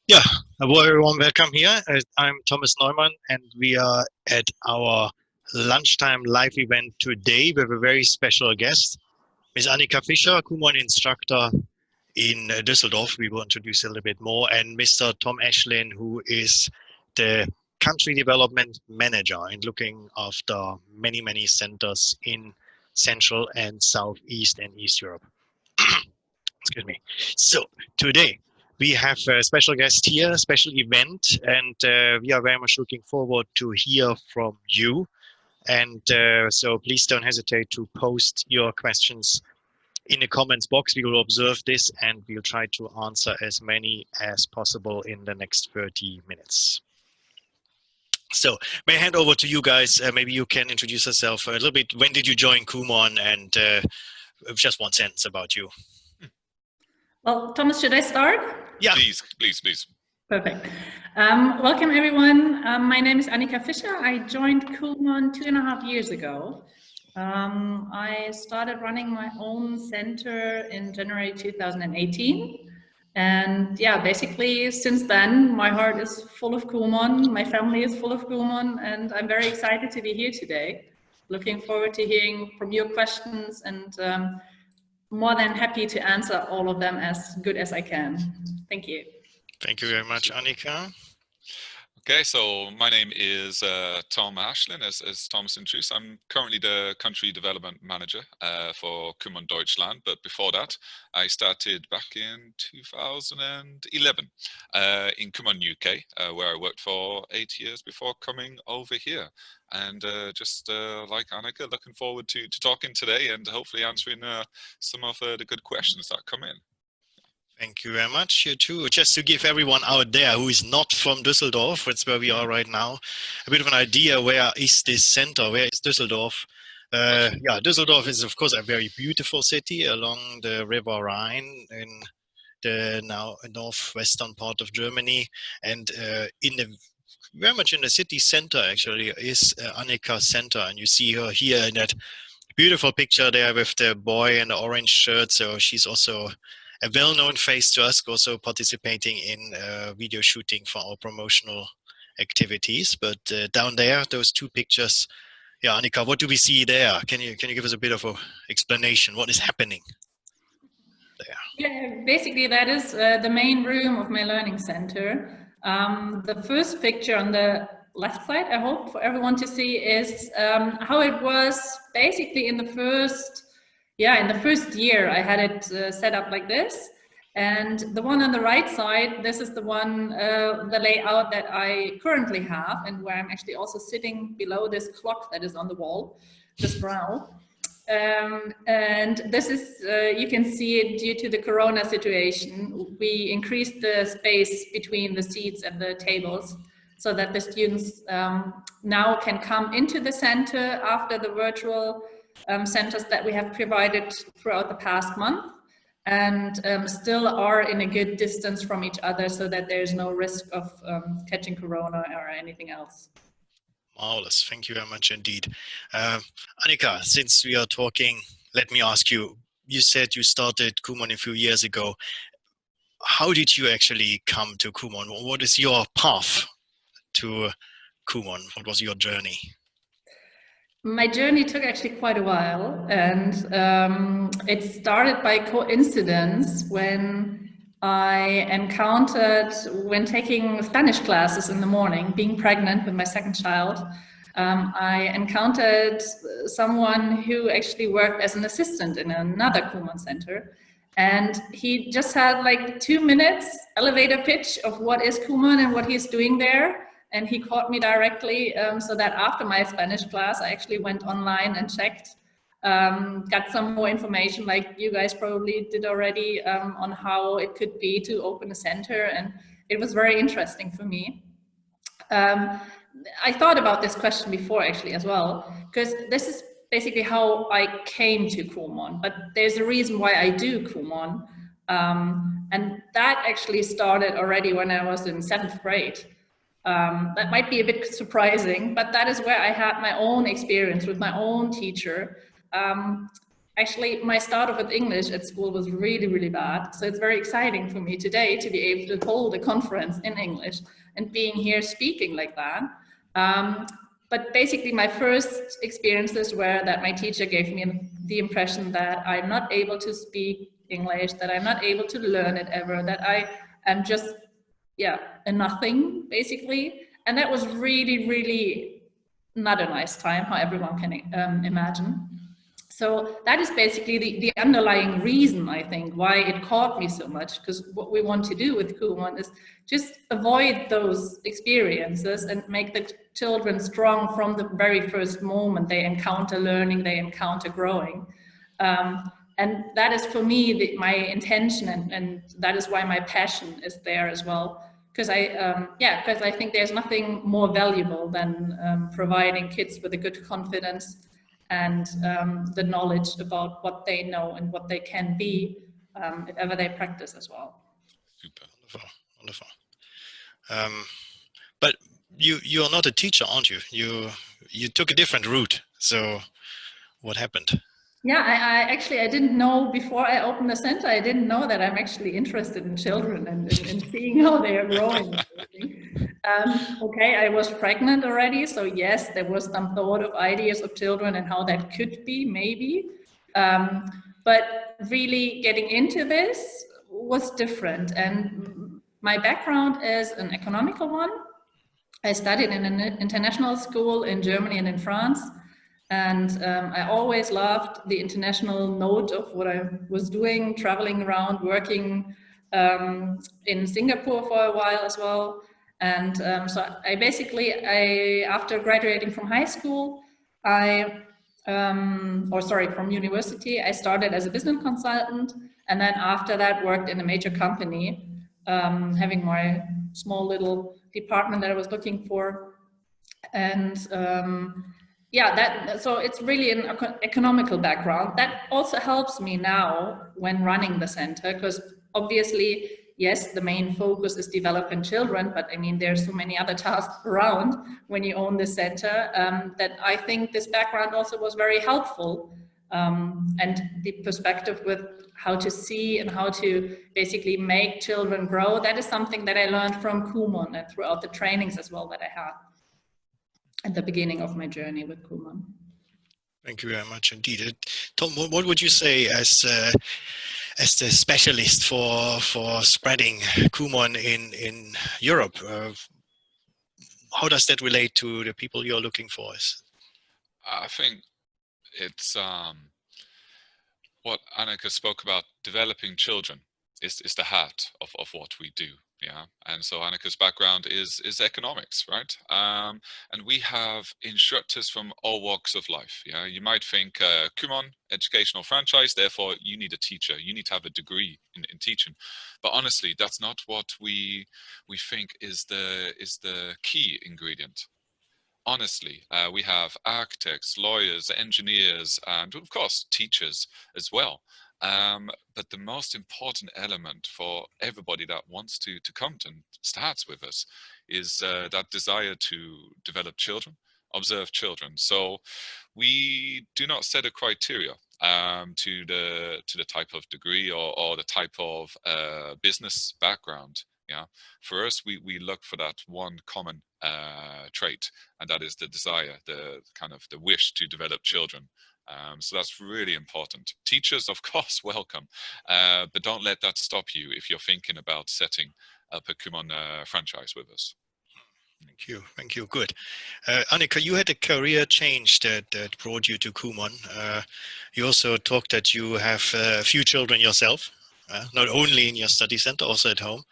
Yeah, hello everyone, welcome here. I'm Thomas Neumann, and we are at our lunchtime live event today with a very special guest, Ms. Annika Fischer, KUMON Instructor in Düsseldorf. We will introduce a little bit more, and Mr. Tom Ashlin, who is the Country Development Manager and looking after many centers in Central and Southeast and East Europe. Excuse me. So today we have a special guest here, a special event, and we are very much looking forward to hear from you. And so please don't hesitate to post your questions in the comments box. We will observe this and we'll try to answer as many as possible in the next 30 minutes. So may I hand over to you guys? Maybe you can introduce yourself a little bit. When did you join KUMON, and just one sentence about you. Well, Thomas, should I start? Yeah. Please. Perfect. Welcome, everyone. My name is Annika Fischer. I joined KUMON 2.5 years ago. I started running my own center in January 2018. And yeah, basically since then, my heart is full of KUMON, my family is full of KUMON, and I'm very excited to be here today. Looking forward to hearing from your questions, and more than happy to answer all of them as good as I can. Thank you. Thank you very much, Annika. Okay, so my name is Tom Ashlin, as Thomas introduced. I'm currently the Country Development Manager for KUMON Deutschland, but before that, I started back in 2011 in KUMON UK, where I worked for 8 years before coming over here. And just like Annika, looking forward to talking today and hopefully answering some of the good questions that come in. Thank you very much. You too. Just to give everyone out there who is not from Düsseldorf, that's where we are right now, a bit of an idea, where is this center? Where is Düsseldorf? Yeah, Düsseldorf is, of course, a very beautiful city along the River Rhine in the now northwestern part of Germany. And very much in the city center, actually, is Annika's center. And you see her here in that beautiful picture there with the boy in the orange shirt. So she's also a well-known face to us, also participating in video shooting for our promotional activities. But down there, those two pictures, yeah, Annika, what do we see there? Can you give us a bit of an explanation? What is happening there? Yeah, basically that is the main room of my learning center. The first picture on the left side, I hope for everyone to see, is how it was basically in the first year. I had it set up like this. And the one on the right side, this is the one, the layout that I currently have, and where I'm actually also sitting below this clock that is on the wall just now. And this is, you can see it due to the Corona situation. We increased the space between the seats and the tables so that the students now can come into the center after the virtual centers that we have provided throughout the past month, and still are in a good distance from each other so that there's no risk of catching Corona or anything else. Marvelous. Thank you very much indeed. Annika, since we are talking, let me ask you, you said you started KUMON a few years ago. How did you actually come to KUMON? What is your path to KUMON? What was your journey? My journey took actually quite a while, and it started by coincidence when I encountered, when taking Spanish classes in the morning, being pregnant with my second child, I encountered someone who actually worked as an assistant in another KUMON center. And he just had like 2 minutes elevator pitch of what is KUMON and what he's doing there. And he called me directly, so that after my Spanish class, I actually went online and checked, got some more information like you guys probably did already, on how it could be to open a center. And it was very interesting for me. I thought about this question before actually as well, because this is basically how I came to KUMON, but there's a reason why I do KUMON. And that actually started already when I was in 7th grade. That might be a bit surprising, but that is where I had my own experience with my own teacher. actually my start off with English at school was really, really bad. So it's very exciting for me today to be able to hold a conference in English and being here speaking like that. But basically my first experiences were that my teacher gave me the impression that I'm not able to speak English, that I'm not able to learn it ever, that I am just, yeah, a nothing basically. And that was really, really not a nice time, how everyone can imagine. So that is basically the underlying reason, I think, why it caught me so much, because what we want to do with KUMON is just avoid those experiences and make the children strong from the very first moment they encounter learning, they encounter growing. And that is for me my intention, and that is why my passion is there as well. Because I think there's nothing more valuable than providing kids with a good confidence and the knowledge about what they know and what they can be if ever they practice as well. Super, wonderful. But you're not a teacher, aren't you? You took a different route. So what happened? Yeah, I didn't know before I opened the center. I didn't know that I'm actually interested in children and seeing how they are growing. Okay, I was pregnant already, so yes, there was some thought of ideas of children and how that could be, maybe. But really getting into this was different. And my background is an economical one. I studied in an international school in Germany and in France. And I always loved the international note of what I was doing, traveling around, working in Singapore for a while as well. And so after graduating from high school, from university, I started as a business consultant. And then after that worked in a major company, having my small little department that I was looking for. And so it's really an economical background. That also helps me now when running the center, because obviously, yes, the main focus is developing children, but I mean, there's so many other tasks around when you own the center that I think this background also was very helpful. And the perspective with how to see and how to basically make children grow, that is something that I learned from KUMON and throughout the trainings as well that I had at the beginning of my journey with KUMON. Thank you very much indeed. Tom, what would you say as the specialist for spreading KUMON in Europe? How does that relate to the people you're looking for? I think it's what Annika spoke about, developing children is the heart of what we do. Yeah, and so Annika's background is economics, right? And we have instructors from all walks of life. Yeah, you might think KUMON, educational franchise, therefore you need a teacher, you need to have a degree in teaching. But honestly, that's not what we think is the key ingredient. Honestly, we have architects, lawyers, engineers, and of course teachers as well. But the most important element for everybody that wants to come and starts with us is that desire to develop children, observe children. So we do not set a criteria to the type of degree or the type of business background. Yeah, for us, we look for that one common trait, and that is the desire, the wish to develop children. So that's really important. Teachers, of course, welcome, but don't let that stop you if you're thinking about setting up a KUMON franchise with us. Thank you. Good. Annika, you had a career change that brought you to KUMON. You also talked that you have a few children yourself, not only in your study center, also at home.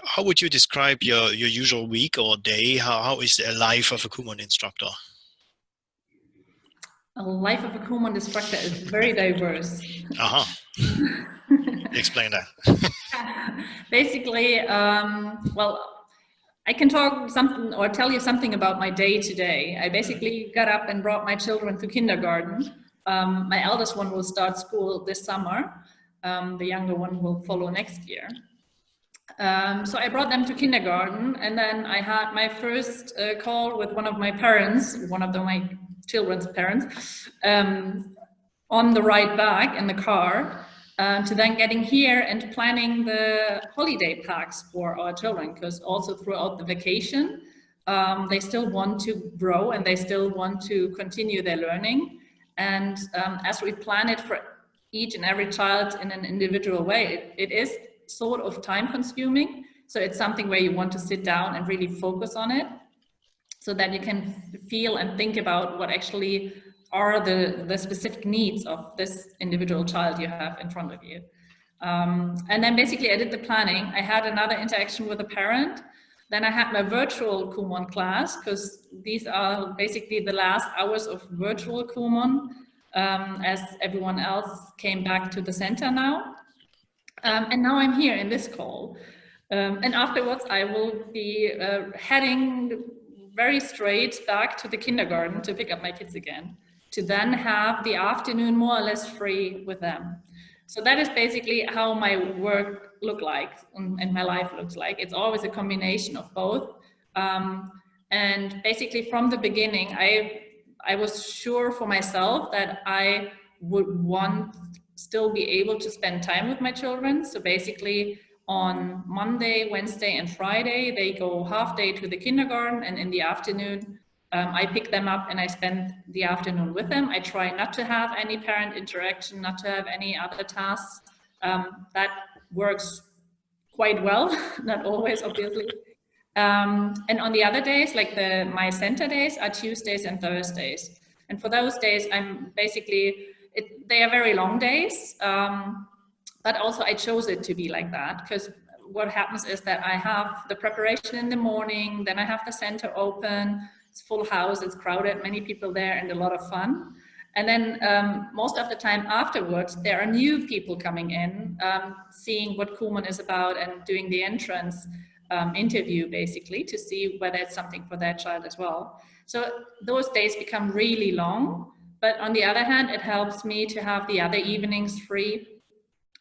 How would you describe your usual week or day? How is the life of a KUMON instructor? The life of a KUMON instructor is very diverse. Explain that. Basically, well, I can talk something or tell you something about my day today. I basically got up and brought my children to kindergarten. My eldest one will start school this summer. The younger one will follow next year. So I brought them to kindergarten, and then I had my first call with one of my parents, my children's parents, on the ride back in the car, to then getting here and planning the holiday packs for our children, because also throughout the vacation, they still want to grow and they still want to continue their learning. And as we plan it for each and every child in an individual way, it is sort of time consuming. So it's something where you want to sit down and really focus on it, so that you can feel and think about what actually are the specific needs of this individual child you have in front of you. And then basically I did the planning. I had another interaction with a parent. Then I had my virtual KUMON class, because these are basically the last hours of virtual KUMON, as everyone else came back to the center now. And now I'm here in this call. And afterwards I will be heading very straight back to the kindergarten to pick up my kids again, to then have the afternoon more or less free with them. So that is basically how my work look like and my life looks like. It's always a combination of both. And basically from the beginning, I was sure for myself that I would want still be able to spend time with my children. So basically on Monday, Wednesday, and Friday, they go half day to the kindergarten, and in the afternoon, I pick them up and I spend the afternoon with them. I try not to have any parent interaction, not to have any other tasks. That works quite well, not always, obviously. And on the other days, like my center days are Tuesdays and Thursdays. And for those days, I'm basically, they are very long days, but also I chose it to be like that, because what happens is that I have the preparation in the morning, then I have the center open, it's full house, it's crowded, many people there, and a lot of fun. And then most of the time afterwards, there are new people coming in, seeing what KUMON is about and doing the entrance interview, basically, to see whether it's something for their child as well. So those days become really long, but on the other hand, it helps me to have the other evenings free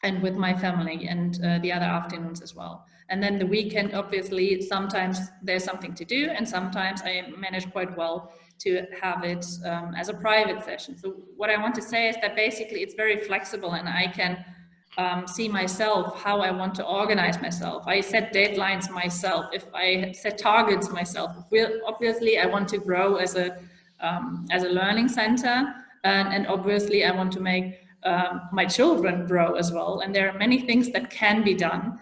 and with my family, and the other afternoons as well. And then the weekend, obviously, sometimes there's something to do, and sometimes I manage quite well to have it as a private session. So what I want to say is that basically it's very flexible, and I can see myself how I want to organize myself. I set deadlines myself. If I set targets myself, obviously I want to grow as a learning center, and obviously I want to make my children grow as well. And there are many things that can be done.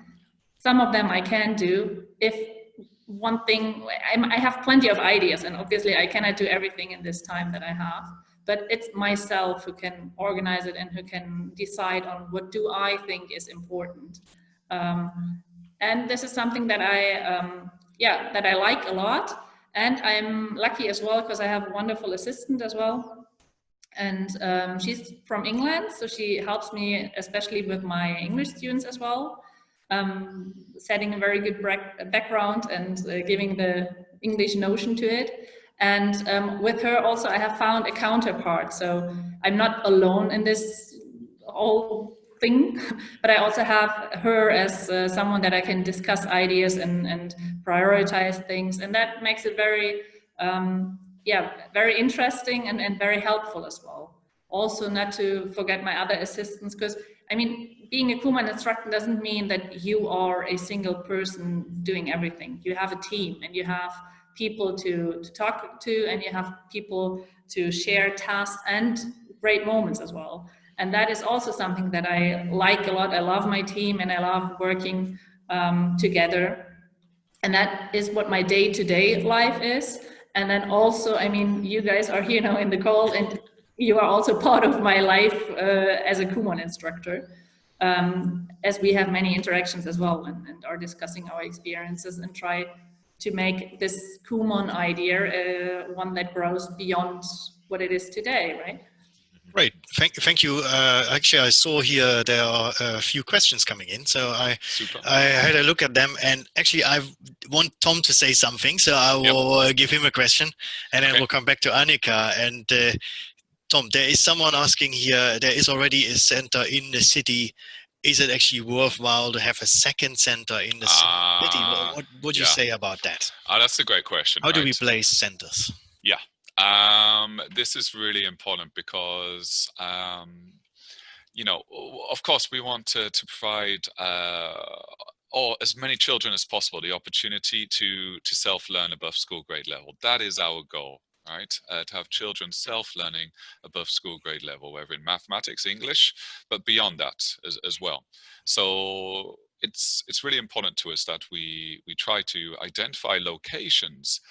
Some of them I can do. If one thing, I have plenty of ideas, and obviously I cannot do everything in this time that I have, but it's myself who can organize it and who can decide on what do I think is important. And this is something that I like a lot. And I'm lucky as well, because I have a wonderful assistant as well. And she's from England, so she helps me especially with my English students as well, setting a very good background and giving the English notion to it. And with her also I have found a counterpart, so I'm not alone in this whole thing, but I also have her as someone that I can discuss ideas and prioritize things, and that makes it very very interesting and very helpful as well. Also, not to forget my other assistants, because I mean, being a KUMON instructor doesn't mean that you are a single person doing everything. You have a team, and you have people to talk to, and you have people to share tasks and great moments as well. And that is also something that I like a lot. I love my team, and I love working together. And that is what my day-to-day life is. And then also, I mean, you guys are here now in the call, and you are also part of my life as a KUMON instructor, as we have many interactions as well, and are discussing our experiences and try to make this KUMON idea one that grows beyond what it is today, right? Great, thank you. Actually, I saw here there are a few questions coming in, so I had a look at them, and actually I want Tom to say something, so I will give him a question, and then we'll come back to Annika. And Tom, there is someone asking here, there is already a center in the city. Is it actually worthwhile to have a second center in the city? What would you say about that? That's a great question. How do we place centers? Yeah. This is really important because, you know, of course, we want to provide or as many children as possible the opportunity to self-learn above school grade level. That is our goal, right? To have children self-learning above school grade level, whether in mathematics, English, but beyond that as well. So it's really important to us that we try to identify locations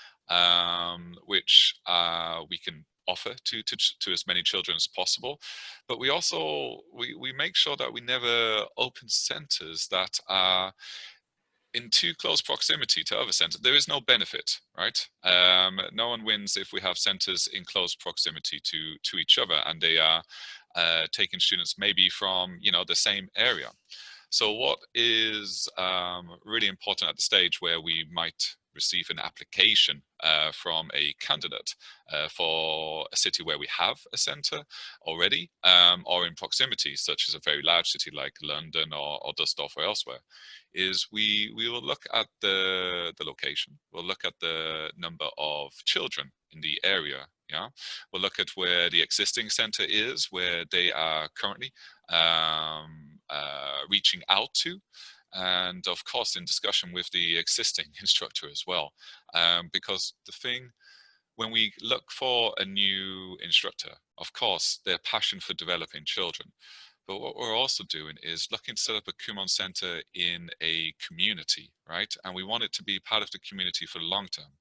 which we can offer to as many children as possible, but we also we make sure that we never open centers that are in too close proximity to other centers. There is no benefit, right? No one wins if we have centers in close proximity to each other and they are taking students maybe from, you know, the same area. So what is really important at the stage where we might receive an application from a candidate for a city where we have a center already, or in proximity, such as a very large city like London or Düsseldorf or elsewhere, is we will look at the location, we'll look at the number of children in the area, yeah, we'll look at where the existing center is, where they are currently reaching out to, and of course in discussion with the existing instructor as well, because the thing, when we look for a new instructor, of course their passion for developing children, but what we're also doing is looking to set up a KUMON center in a community, right? And we want it to be part of the community for the long term.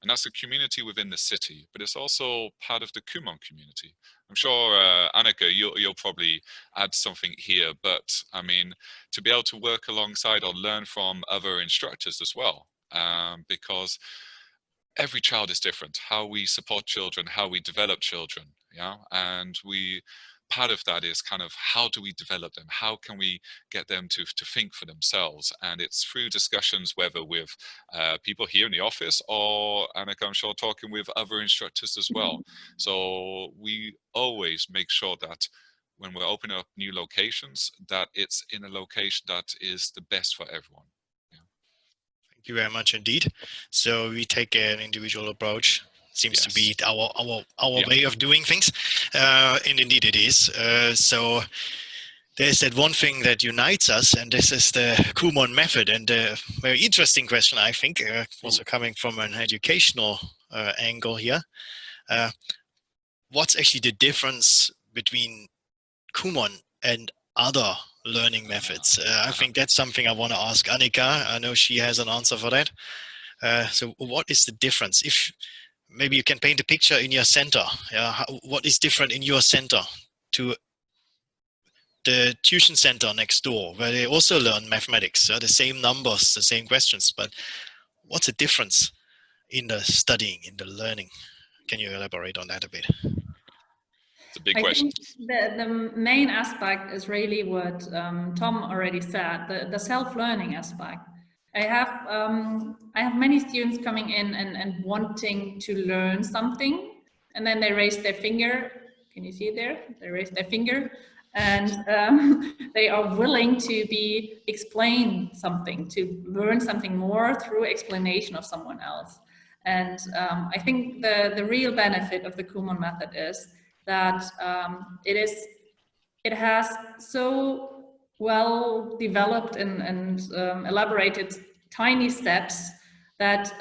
And that's a community within the city, but it's also part of the KUMON community. I'm sure, Annika, you'll probably add something here, but I mean, to be able to work alongside or learn from other instructors as well, because every child is different. How we support children, how we develop children, yeah? And part of that is kind of how do we develop them? How can we get them to think for themselves? And it's through discussions, whether with people here in the office or, Annika, I'm sure, talking with other instructors as well. So we always make sure that when we're opening up new locations, that it's in a location that is the best for everyone. Yeah. Thank you very much indeed. So we take an individual approach. Seems to be our way of doing things, and indeed it is. So there's that one thing that unites us, and this is the KUMON method. And a very interesting question, I think, also coming from an educational angle here. What's actually the difference between KUMON and other learning methods? I think that's something I want to ask Annika. I know she has an answer for that. So what is the difference? If maybe you can paint a picture in your center. Yeah, what is different in your center to the tuition center next door, where they also learn mathematics, the same numbers, the same questions, but what's the difference in the studying, in the learning? Can you elaborate on that a bit? It's a big question. Think the main aspect is really what Tom already said, the self-learning aspect. I have many students coming in and wanting to learn something, and then they raise their finger. Can you see there? They raise their finger, and they are willing to be explained something, to learn something more through explanation of someone else. And I think the real benefit of the KUMON method is that it has so well developed and elaborated tiny steps that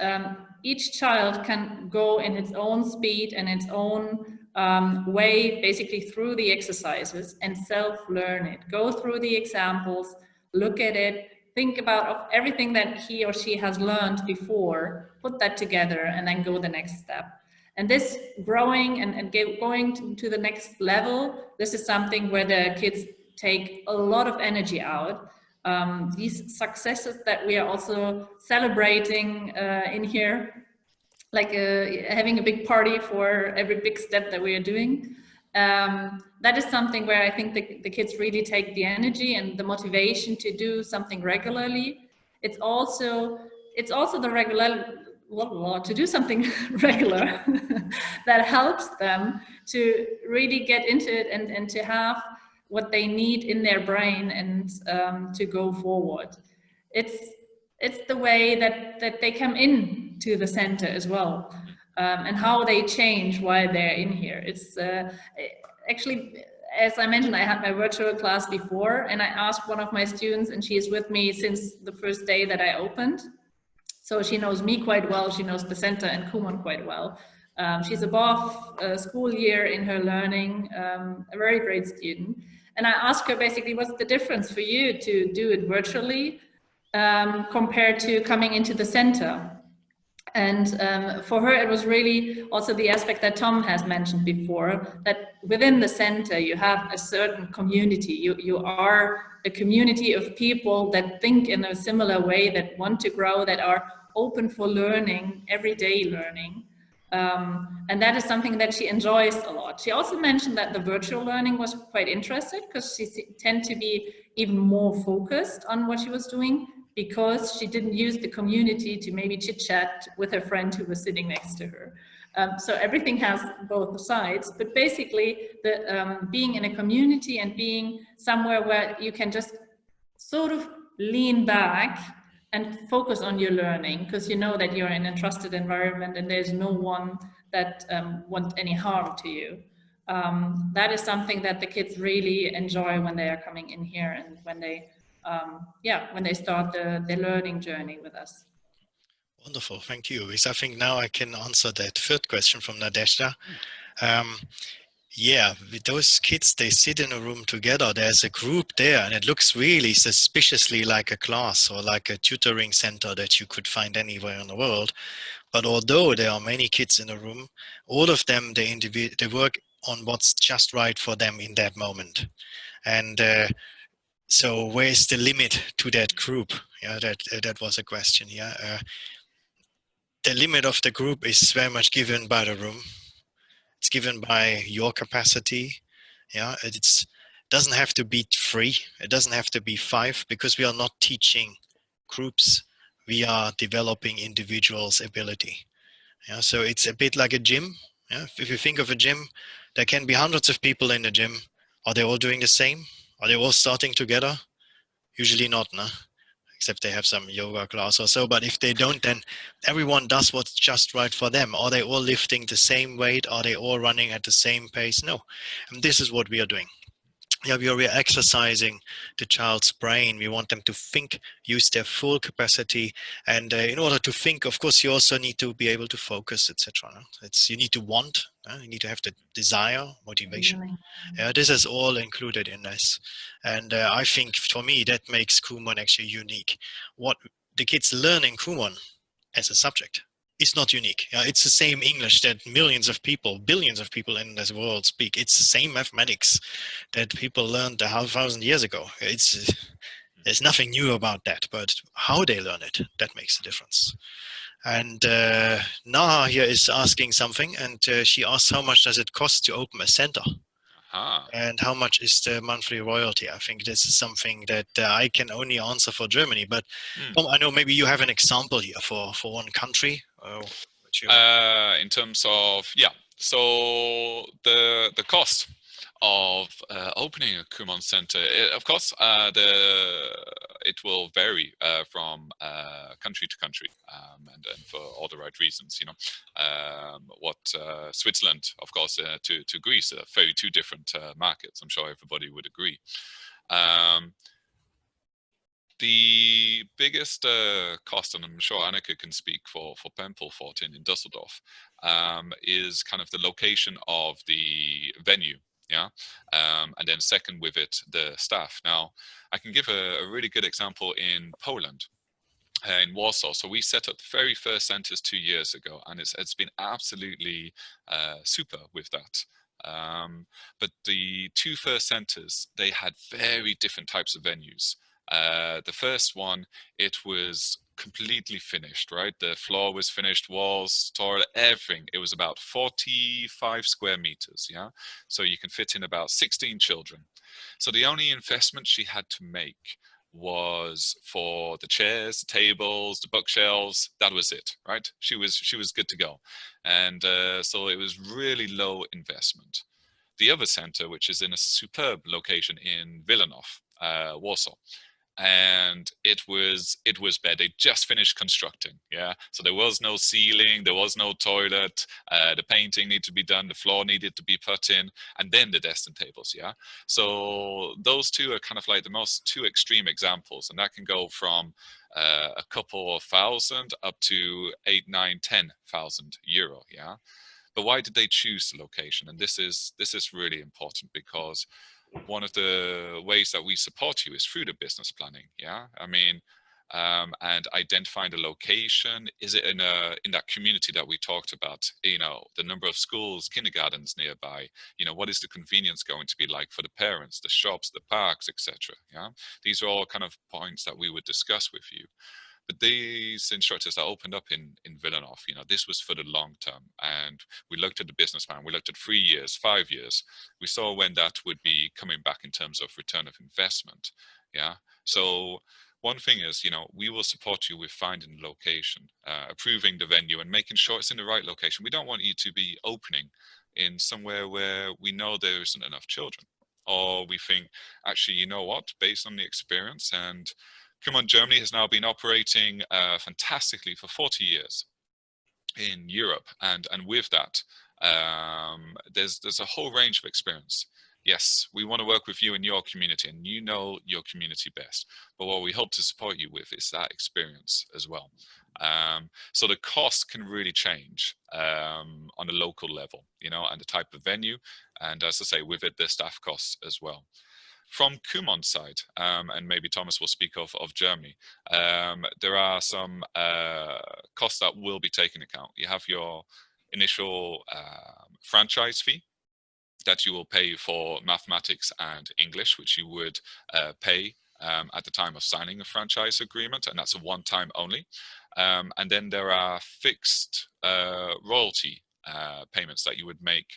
each child can go in its own speed and its own way, basically through the exercises, and self-learn it. Go through the examples, look at it, think about everything that he or she has learned before, put that together, and then go the next step. And this growing and going to the next level, this is something where the kids take a lot of energy out. These successes that we are also celebrating in here, like having a big party for every big step that we are doing. That is something where I think the kids really take the energy and the motivation to do something regularly. It's also the regular to do something regular that helps them to really get into it and to have what they need in their brain and to go forward. It's the way that they come in to the center as well. and how they change while they're in here. It's actually, as I mentioned, I had my virtual class before, and I asked one of my students, and she is with me since the first day that I opened. So she knows me quite well. She knows the center and KUMON quite well. She's above school year in her learning, a very great student. And I asked her basically, what's the difference for you to do it virtually compared to coming into the center? And for her, it was really also the aspect that Tom has mentioned before, that within the center, you have a certain community. You are a community of people that think in a similar way, that want to grow, that are open for learning, everyday learning. And that is something that she enjoys a lot. She also mentioned that the virtual learning was quite interesting because she tended to be even more focused on what she was doing, because she didn't use the community to maybe chit chat with her friend who was sitting next to her. So everything has both sides, but basically the being in a community and being somewhere where you can just sort of lean back and focus on your learning, because you know that you're in a trusted environment and there's no one that wants any harm to you. That is something that the kids really enjoy when they are coming in here and when they when they start their learning journey with us. Wonderful, thank you. Because I think now I can answer that third question from Nadezhda. Yeah, with those kids, they sit in a room together. There's a group there, and it looks really suspiciously like a class or like a tutoring center that you could find anywhere in the world. But although there are many kids in a room, all of them, they work on what's just right for them in that moment. And so where's the limit to that group? Yeah, that was a question. Yeah, the limit of the group is very much given by the room. It's given by your capacity. Yeah, it doesn't have to be 3. It doesn't have to be 5, because we are not teaching groups. We are developing individuals' ability. Yeah, so it's a bit like a gym. Yeah, if you think of a gym, there can be hundreds of people in the gym. Are they all doing the same? Are they all starting together? Usually not, no? Except they have some yoga class or so. But if they don't, then everyone does what's just right for them. Are they all lifting the same weight? Are they all running at the same pace? No. And this is what we are doing. Yeah, we are exercising the child's brain. We want them to think, use their full capacity. And in order to think, of course, you also need to be able to focus, etc. You need to want, you need to have the desire, motivation. Yeah, this is all included in this. And I think for me, that makes KUMON actually unique. What the kids learn in KUMON as a subject is not unique. It's the same English that millions of people, billions of people in this world speak. It's the same mathematics that people learned 1,000 years ago. There's nothing new about that, but how they learn it, that makes a difference. And Naha here is asking something, and she asks, how much does it cost to open a center? And how much is the monthly royalty? I think this is something that I can only answer for Germany, but Tom, I know maybe you have an example here for one country. In terms of, so the cost of opening a KUMON center, of course, it will vary from country to country, and for all the right reasons. You know, Switzerland, of course, to Greece are very two different markets. I'm sure everybody would agree. The biggest cost, and I'm sure Annika can speak for Pempelfort in Düsseldorf, is kind of the location of the venue. Yeah, and then second with it, the staff. Now, I can give a really good example in Poland, in Warsaw. So we set up the very first centers 2 years ago, and it's been absolutely super with that. But the 2 first centers, they had very different types of venues. The first one, it was completely finished, right? The floor was finished, walls, toilet, everything. It was about 45 square meters, yeah? So you can fit in about 16 children. So the only investment she had to make was for the chairs, the tables, the bookshelves. That was it, right? She was good to go. And so it was really low investment. The other center, which is in a superb location in Wilanów, Warsaw, and it was bad. They just finished constructing, yeah. So there was no ceiling, there was no toilet, the painting needed to be done, the floor needed to be put in, and then the desks and tables, yeah. So those two are kind of like the most two extreme examples, and that can go from a couple of thousand up to 8, 9, 10,000 euro, yeah. But why did they choose the location? And this is really important, because one of the ways that we support you is through the business planning, yeah. I mean, and identifying the location. Is it in that community that we talked about? You know, the number of schools, kindergartens nearby. You know, what is the convenience going to be like for the parents, the shops, the parks, etc. Yeah, these are all kind of points that we would discuss with you. But these instructors that opened up in Villanov, you know, this was for the long term. And we looked at the business plan, we looked at 3 years, 5 years. We saw when that would be coming back in terms of return of investment. Yeah. So one thing is, you know, we will support you with finding the location, approving the venue and making sure it's in the right location. We don't want you to be opening in somewhere where we know there isn't enough children, or we think, actually, you know what, based on the experience, and KUMON Germany has now been operating fantastically for 40 years in Europe, and with that, there's a whole range of experience. Yes, we want to work with you in your community, and you know your community best. But what we hope to support you with is that experience as well. So the cost can really change on a local level, you know, and the type of venue, and as I say, with it, the staff costs as well. From KUMON's side, and maybe Thomas will speak of Germany, there are some costs that will be taken into account. You have your initial franchise fee that you will pay for mathematics and English, which you would pay at the time of signing a franchise agreement, and that's a one-time only. And then there are fixed royalty payments that you would make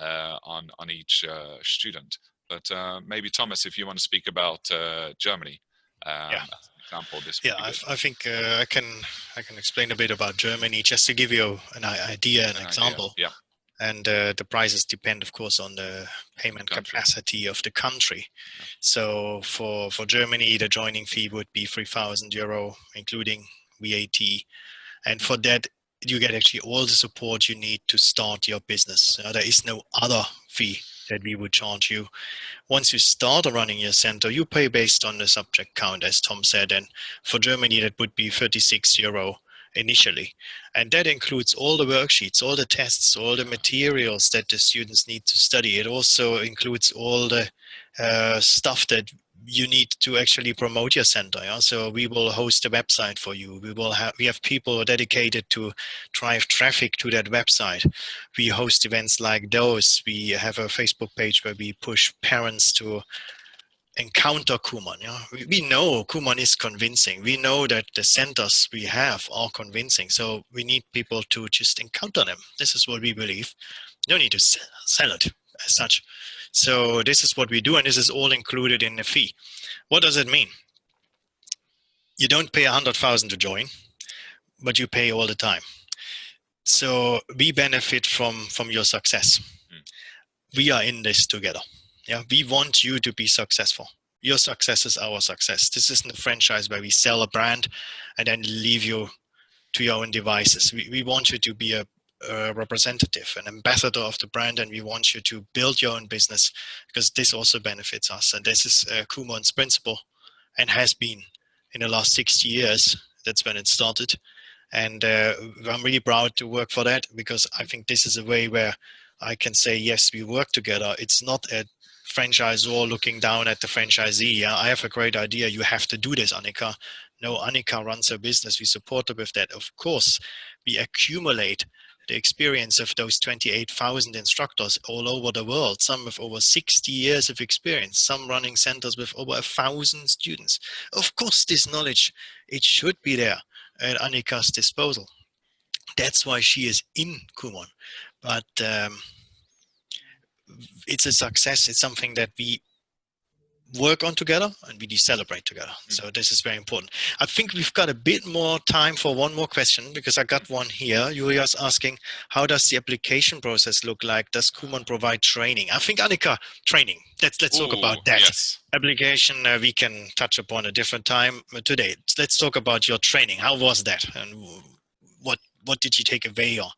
on each student. But maybe Thomas, if you want to speak about Germany, Yeah. as an example, this would Yeah, be good. I think I can explain a bit about Germany just to give you an idea, an example. Yeah. And the prices depend, of course, on the payment capacity of the country. Yeah. So for Germany, the joining fee would be 3,000 euro, including VAT. And for that, you get actually all the support you need to start your business. There is no other fee that we would charge you. Once you start running your center, you pay based on the subject count, as Tom said. And for Germany, that would be 36 euro initially. And that includes all the worksheets, all the tests, all the materials that the students need to study. It also includes all the stuff that you need to actually promote your center. Yeah? So we will host a website for you. We have people dedicated to drive traffic to that website. We host events like those. We have a Facebook page where we push parents to encounter KUMON. Yeah? We know KUMON is convincing. We know that the centers we have are convincing. So we need people to just encounter them. This is what we believe. You don't need to sell it as such. So this is what we do, and this is all included in the fee. What does it mean? You don't pay 100,000 to join, but you pay all the time. So we benefit from your success. We are in this together. Yeah, we want you to be successful. Your success is our success. This isn't a franchise where we sell a brand and then leave you to your own devices. We want you to be a representative, an ambassador of the brand, and we want you to build your own business, because this also benefits us. And this is KUMON's principle, and has been in the last 60 years. That's when it started. And I'm really proud to work for that, because I think this is a way where I can say, yes, we work together. It's not a franchisor looking down at the franchisee. Yeah, I have a great idea. You have to do this, Annika. No, Annika runs her business. We support her with that. Of course, we accumulate the experience of those 28,000 instructors all over the world, some with over 60 years of experience, some running centers with over 1,000 students. Of course, this knowledge, it should be there at Annika's disposal. That's why she is in KUMON. But it's a success. It's something that we work on together and we celebrate together. So this is very important. I think we've got a bit more time for one more question, because I got one here. Julia's asking, how does the application process look like? Does KUMON provide training? I think, Annika, training. Let's talk about that. Yes. Application we can touch upon a different time today. Let's talk about your training. How was that? And what did you take away, or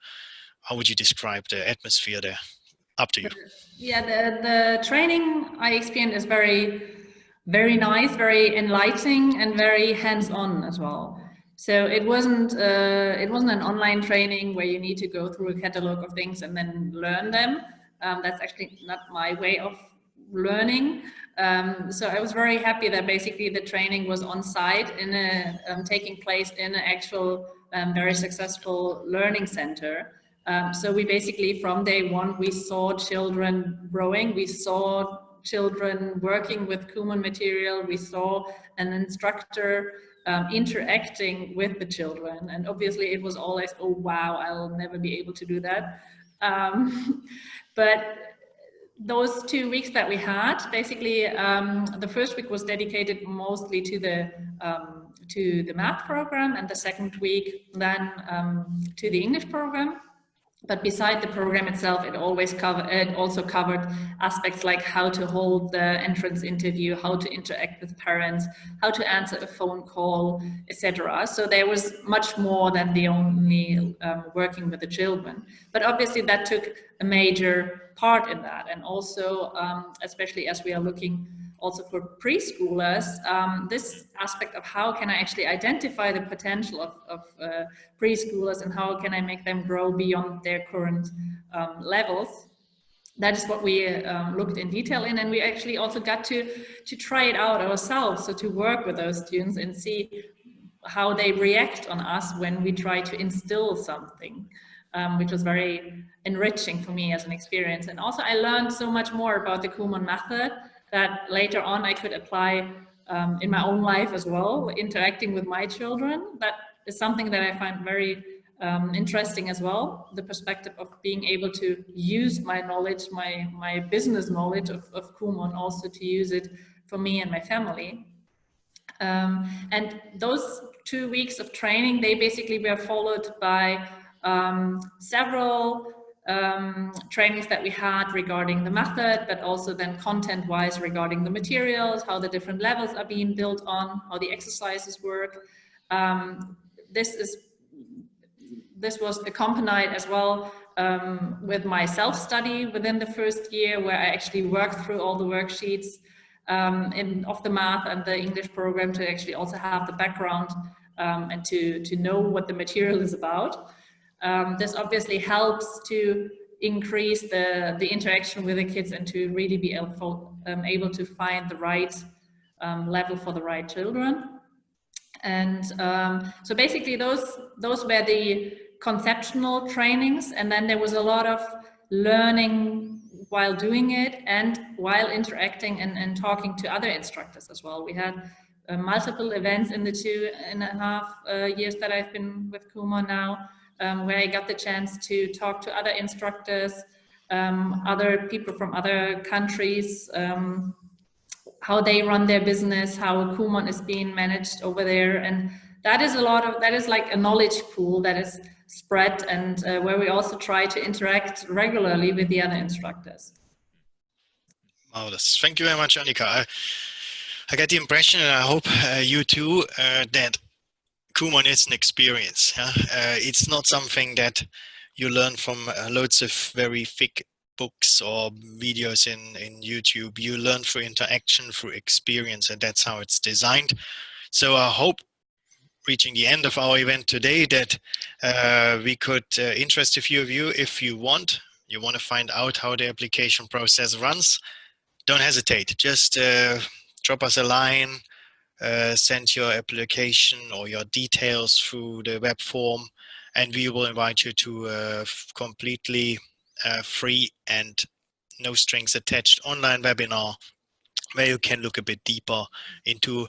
how would you describe the atmosphere there? Up to you. Yeah, the training I experienced is very, very nice, very enlightening, and very hands-on as well. So it wasn't an online training where you need to go through a catalog of things and then learn them. That's actually not my way of learning. So I was very happy that basically the training was on site in taking place in an actual very successful learning center. So we basically, from day one, we saw children growing, we saw children working with KUMON material, we saw an instructor interacting with the children. And obviously it was always, oh wow, I'll never be able to do that. But those 2 weeks that we had, basically the first week was dedicated mostly to the math program, and the second week then to the English program. But beside the program itself, it also covered aspects like how to hold the entrance interview, how to interact with parents, how to answer a phone call, etc. So there was much more than the only working with the children. But obviously that took a major part in that. And also, especially as we are looking also for preschoolers, this aspect of how can I actually identify the potential of preschoolers and how can I make them grow beyond their current levels. That is what we looked in detail in, and we actually also got to try it out ourselves, so to work with those students and see how they react on us when we try to instill something, which was very enriching for me as an experience. And also I learned so much more about the KUMON method that later on I could apply in my own life as well, interacting with my children. That is something that I find very interesting as well, the perspective of being able to use my knowledge, my business knowledge of KUMON, also to use it for me and my family. And those 2 weeks of training, they basically were followed by several trainings that we had regarding the method, but also then content-wise regarding the materials, how the different levels are being built on, how the exercises work. This was accompanied as well with my self-study within the first year, where I actually worked through all the worksheets of the math and the English program to actually also have the background and to know what the material is about. This obviously helps to increase the interaction with the kids and to really be able to find the right level for the right children. And so basically those were the conceptual trainings, and then there was a lot of learning while doing it and while interacting and talking to other instructors as well. We had multiple events in the 2.5 years that I've been with KUMON now, where I got the chance to talk to other instructors, other people from other countries, how they run their business, how KUMON is being managed over there. And that is like a knowledge pool that is spread, and where we also try to interact regularly with the other instructors. Marvelous. Thank you very much, Annika. I get the impression, and I hope you too, that KUMON is an experience. It's not something that you learn from loads of very thick books or videos in YouTube. You learn through interaction, through experience, and that's how it's designed. So I hope, reaching the end of our event today, that we could interest a few of you. If you want to find out how the application process runs, don't hesitate. Just drop us a line, send your application or your details through the web form, and we will invite you to a completely free and no strings attached online webinar where you can look a bit deeper into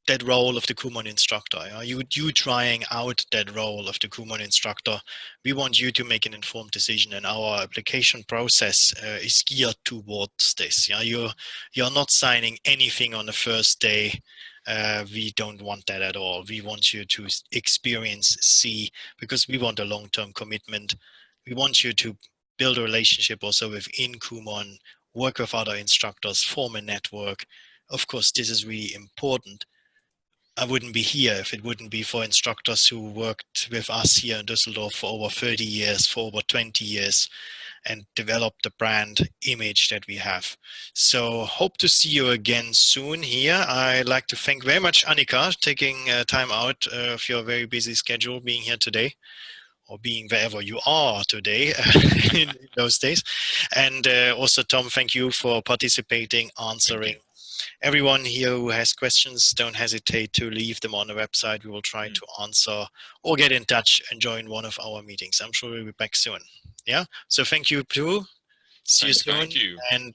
that role of the KUMON instructor. You trying out that role of the KUMON instructor. We want you to make an informed decision, and our application process is geared towards this. You're not signing anything on the first day. We don't want that at all. We want you to experience, see, because we want a long-term commitment. We want you to build a relationship also within KUMON, work with other instructors, form a network. Of course, this is really important. I wouldn't be here if it wouldn't be for instructors who worked with us here in Düsseldorf for over 30 years, for over 20 years, and developed the brand image that we have. So hope to see you again soon here. I'd like to thank very much Annika taking time out of your very busy schedule, being here today, or being wherever you are today in those days. And also Tom, thank you for participating, answering. Everyone here who has questions, don't hesitate to leave them on the website. We will try to answer, or get in touch and join one of our meetings. I'm sure we'll be back soon. Yeah. So thank you too. See you soon. Thank you. And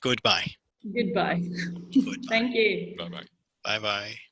goodbye. Goodbye. Goodbye. Thank you. Bye-bye. Bye-bye.